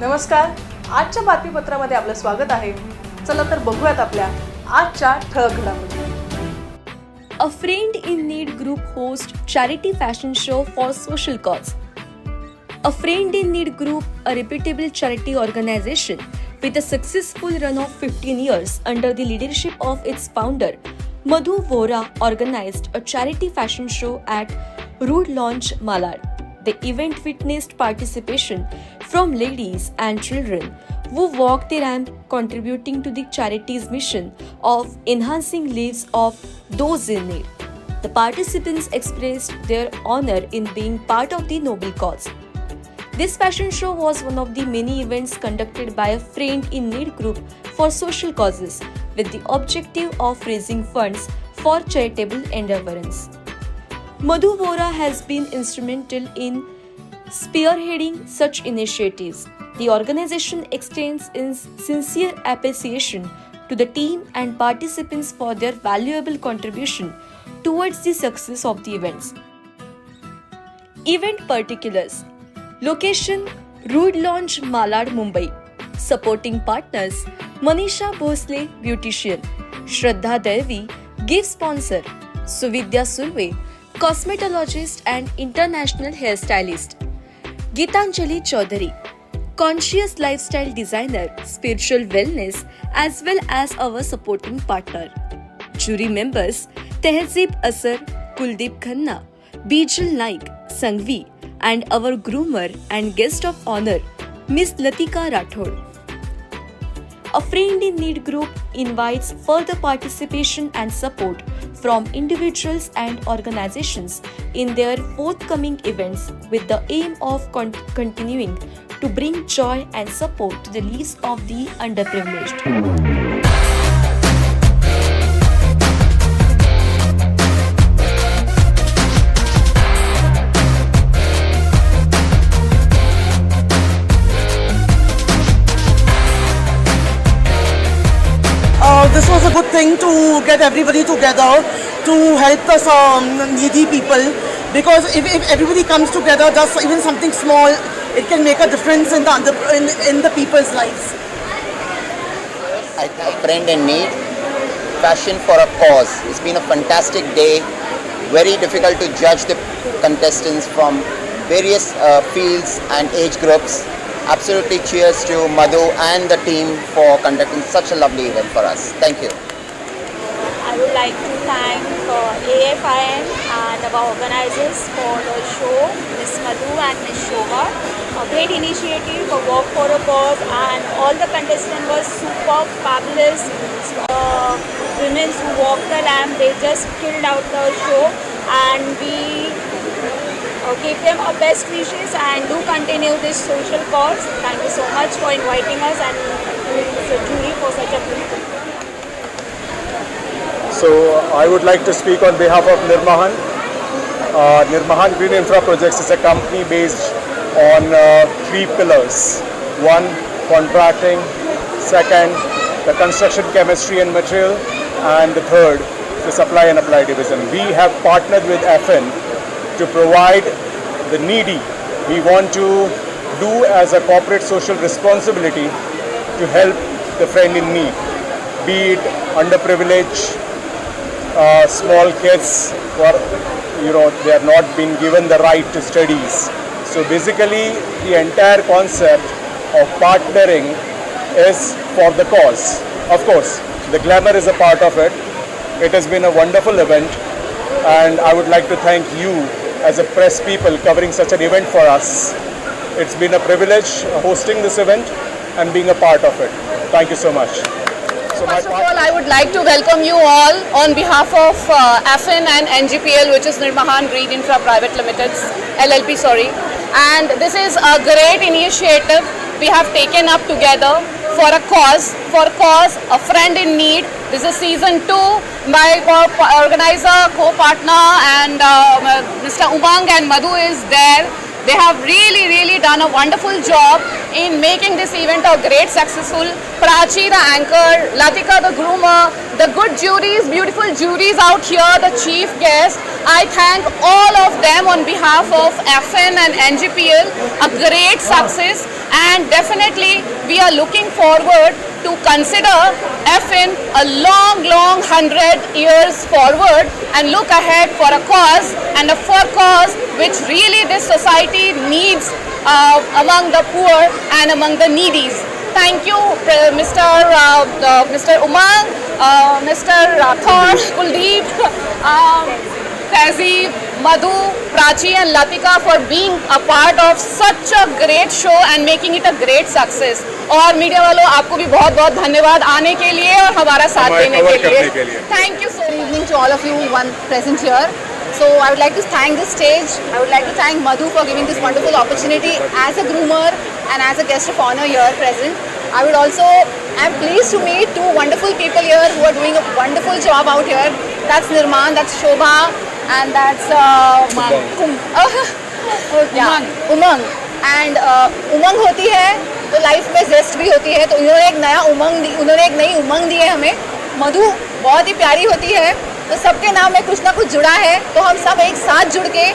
नमस्कार, आजच्या बातमीपत्रामध्ये आपलं स्वागत आहे. चला तर बघूयात आपल्या आजच्या ठळक घडामोडी. A Friend in Need group hosts charity fashion show for social cause. A Friend in Need group, a reputable charity organization with a successful run of 15 years under the leadership of its founder, Madhu Vora, organized a charity fashion show at Rood Launch, Malad. The event witnessed participation from ladies and children who walked the ramp, contributing to the charity's mission of enhancing lives of those in need. The participants expressed their honor in being part of the noble cause. This fashion show was one of the many events conducted by a Friend in Need group for social causes with the objective of raising funds for charitable endeavors. Madhu Vora has been instrumental in spearheading such initiatives. The organization extends its sincere appreciation to the team and participants for their valuable contribution towards the success of the events. Event particulars: location Rood Launch, Malad, Mumbai. Supporting partners: Manisha Bhosle, beautician; Shraddha Devi, gift sponsor; Suvidya Surve, cosmetologist and international hairstylist; Geetanjali Chaudhary, conscious lifestyle designer, spiritual wellness, as well as our supporting partner. Jury members: Tehzeeb Asar, Kuldeep Khanna, Bijal Naik, Sangvi, and our groomer and guest of honor, Miss Latika Rathod. A Friend in Need group invites further participation and support from individuals and organizations in their forthcoming events with the aim of continuing to bring joy and support to the lives of the underprivileged. This was a good thing to get everybody together to help the needy people, because if everybody comes together, does even something small, it can make a difference in the people's lives. A Friend in Need, fashion for a cause. It's been a fantastic day. Very difficult to judge the contestants from various fields and age groups. Absolutely cheers to Madhu and the team for conducting such a lovely event for us. Thank you. I would like to thank AFIN and our organizers for the show, Ms. Madhu and Ms. Shobha. A great initiative for Walk for a Cause, and all the contestants were superb, fabulous. Women who walked the lamp, they just killed out the show, and we give them our best wishes and do continue this social cause. Thank you so much for inviting us and the jury for such a beautiful. So I would like to speak on behalf of Nirmahan. Nirmahan Green Infra Projects is a company based on 3 pillars. 1, contracting; second, the construction chemistry and material; and the third, the supply and apply division. We have partnered with FN to provide the needy. We want to do as a corporate social responsibility to help the friend in need, be it underprivileged, small kids who are, they are not being given the right to studies. So basically the entire concept of partnering is for the cause. Of course, the glamour is a part of it. It has been a wonderful event, and I would like to thank you as a press people covering such an event for us. It's been a privilege hosting this event and being a part of it. Thank you so much. So my First of all, I would like to welcome you all on behalf of AFIN and NGPL, which is Nirmahan Green Infra Private Limited, LLP, sorry. And this is a great initiative we have taken up together for a cause, a friend in need. This is season 2. My organizer, co-partner, and Mr. Umang and Madhu is there. They have really done a wonderful job in making this event a great successful. Prachi, the anchor, Latika, the groomer, the good juries, beautiful juries out here, the chief guest. I thank all of them on behalf of AFIN and NGPL. A great success, and definitely we are looking forward to consider AFIN a long 100 years forward and look ahead for a cause and a for cause which really this society needs among the poor and among the needies. Thank you, Mr. Umang, Mr. Rathod, Kuldeep, Tehzeeb, Madhu, Prachi and Latika for being a part of such a great show and making it a great success. और media वालों आपको भी बहुत बहुत धन्यवाद आने के लिए और हमारा साथ देने के लिए. Thank you so much. Good evening to all of you one present here. So I would like to thank the stage. I would like to thank Madhu for giving this wonderful opportunity as a groomer and as a guest of honor here present. I would also, I'm pleased to meet two wonderful people here who are doing a wonderful job out here. That's Nirman, that's Shobha, and that's Umang. And उमंग होती है तो life में जेस्ट भी होती है, तो उन्होंने एक नई उमंग दी है हमें. मधु बहुत ही प्यारी होती है, तो सबके नाम में कुछ ना कुछ जुड़ा है, तो हम सब एक साथ जुड़ के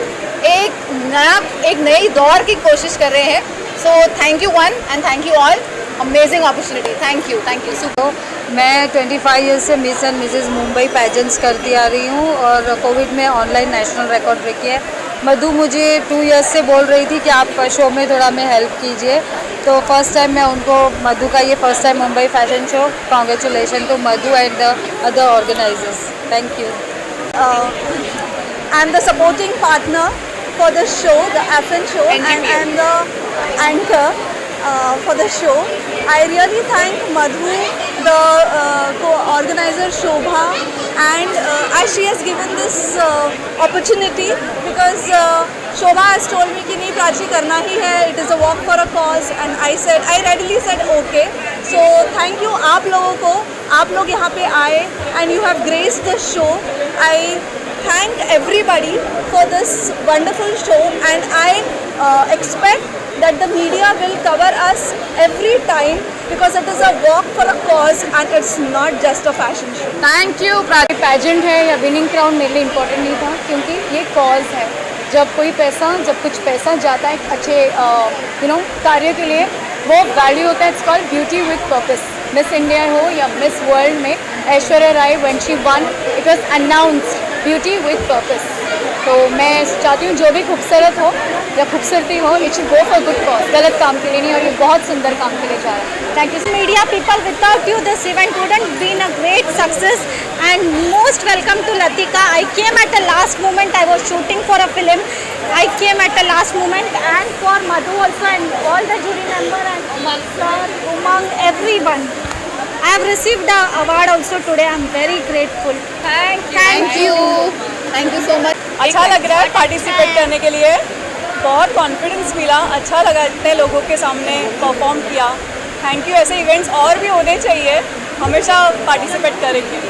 एक नई दौर की कोशिश कर रहे हैं. So thank you one and thank you all. Amazing opportunity. Thank you. तो मैं 25 ईयर्स से miss and Mrs Mumbai pageants करती आ रही हूँ और कोविड में ऑनलाइन नेशनल रिकॉर्ड ब्रेक किया है. मधु मुझे 2 इयर्स से बोल रही थी कि आप शो में थोड़ा में हेल्प कीजिए, तो फर्स्ट टाइम मैं उनको, मधु का ये first time Mumbai fashion show. Congratulation to Madhu and the other organisers. Thank you. I am the supporting partner for the show, the AFIN show, and I am the anchor for the show. I really thank Madhu, the co-organizer Shobha, and as she has given this opportunity, because Shobha has told me कि नहीं प्राची करना ही है, it is a walk for a cause, and I readily said okay. So thank you आप लोगों को, आप लोग यहाँ पे आए and you have graced the show. I thank everybody for this wonderful show, and I expect that the media will cover us every time because it is a walk for a cause and it's not just a fashion show. Thank you. Pageant है या winning crown मेरे लिए important नहीं था, क्योंकि ये cause है. जब कुछ पैसा जाता है अच्छे कार्य के लिए, वो वैल्यू होता है. It's called beauty with purpose. Miss India हो या मिस वर्ल्ड में Aishwarya Rai when she won, it was announced beauty with purpose. तो मैं चाहती हूँ जो भी खूबसूरत हो या खूबसूरती हो, it should go for good cause, गलत काम के लिए नहीं, और ये बहुत सुंदर काम के लिए जा रहा है. Thank you. Media people, without you this event wouldn't been a great success, and most welcome to Latika. I came at the last moment. I was shooting for a film. I came at the last moment, and for Madhu also and all the jury member and Umang, everyone. I have received the award also today. I am very grateful. Thank you. Thank you so much. अच्छा लग रहा है participate करने के लिए, बहुत confidence मिला, अच्छा लगा इतने लोगों के सामने परफॉर्म किया. Thank you. ऐसे इवेंट्स और भी होने चाहिए, हमेशा पार्टिसिपेट करेंगे.